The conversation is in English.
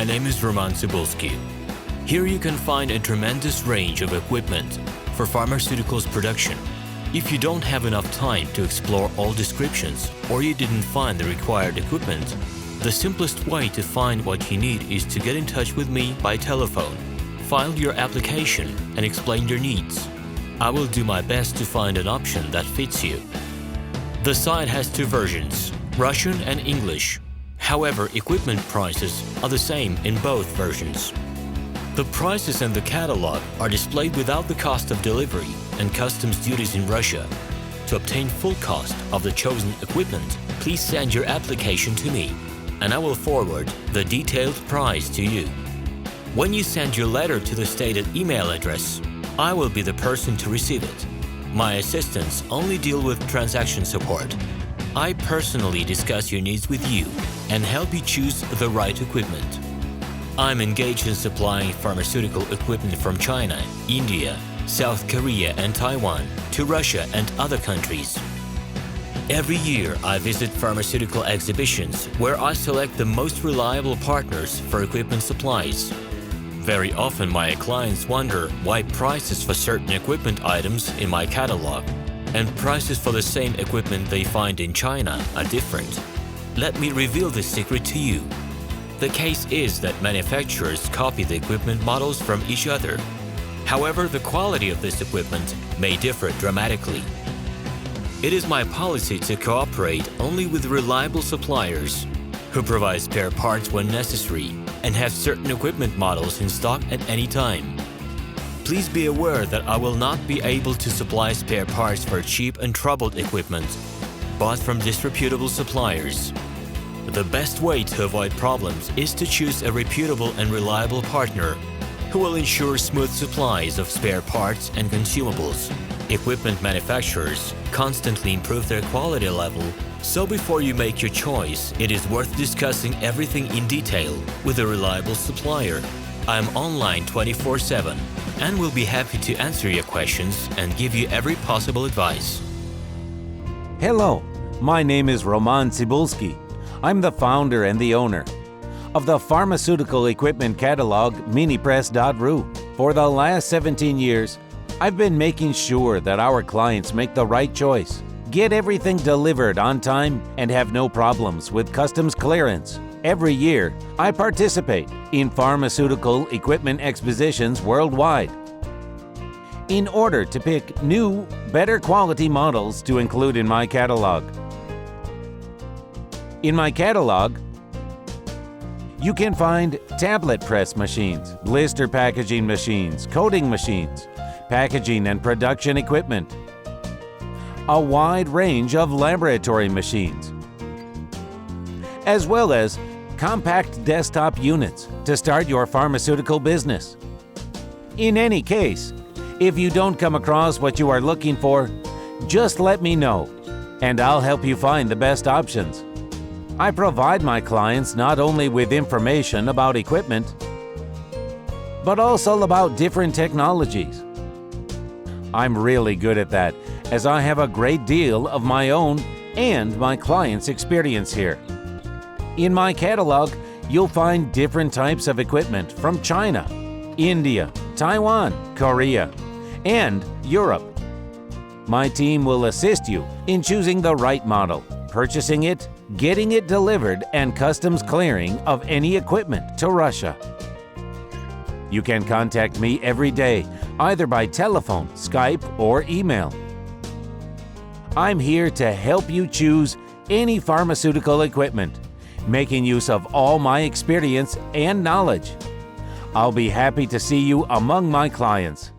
My name is RomanTsibulsky. Here you can find a tremendous range of equipment for pharmaceuticals production. If you don't have enough time to explore all descriptions or you didn't find the required equipment, the simplest way to find what you need is to get in touch with me by telephone, file your application and explain your needs. I will do my best to find an option that fits you. The site has two versions, Russian and English. However, equipment prices are the same in both versions. The prices and the catalog are displayed without the cost of delivery and customs duties in Russia. To obtain full cost of the chosen equipment, please send your application to me, and I will forward the detailed price to you. When you send your letter to the stated email address, I will be the person to receive it. My assistants only deal with transaction support. I personally discuss your needs with you and help you choose the right equipment. I'm engaged in supplying pharmaceutical equipment from China, India, South Korea and Taiwan to Russia and other countries. Every year I visit pharmaceutical exhibitions where I select the most reliable partners for equipment supplies. Very often my clients wonder why prices for certain equipment items in my catalog and prices for the same equipment they find in China are different. Let me reveal this secret to you. The case is that manufacturers copy the equipment models from each other. However, the quality of this equipment may differ dramatically. It is my policy to cooperate only with reliable suppliers who provide spare parts when necessary and have certain equipment models in stock at any time. Please be aware that I will not be able to supply spare parts for cheap and troubled equipment bought from disreputable suppliers. The best way to avoid problems is to choose a reputable and reliable partner who will ensure smooth supplies of spare parts and consumables. Equipment manufacturers constantly improve their quality level, so before you make your choice, it is worth discussing everything in detail with a reliable supplier. I am online 24/7 and will be happy to answer your questions and give you every possible advice. Hello, my name is RomanTsibulsky. I'm the founder and the owner of the pharmaceutical equipment catalog Minipress.ru. For the last 17 years, I've been making sure that our clients make the right choice, get everything delivered on time, and have no problems with customs clearance. Every year, I participate in pharmaceutical equipment expositions worldwide in order to pick new, better quality models to include in my catalog. In my catalog, you can find tablet press machines, blister packaging machines, coating machines, packaging and production equipment, a wide range of laboratory machines, as well as compact desktop units to start your pharmaceutical business. In any case, if you don't come across what you are looking for, just let me know, and I'll help you find the best options. I provide my clients not only with information about equipment, but also about different technologies. I'm really good at that, as I have a great deal of my own and my clients' experience here. In my catalog, you'll find different types of equipment from China, India, Taiwan, Korea, and Europe. My team will assist you in choosing the right model, purchasing it, getting it delivered, and customs clearing of any equipment to Russia. You can contact me every day, either by telephone, Skype, or email. I'm here to help you choose any pharmaceutical equipment, making use of all my experience and knowledge. I'll be happy to see you among my clients.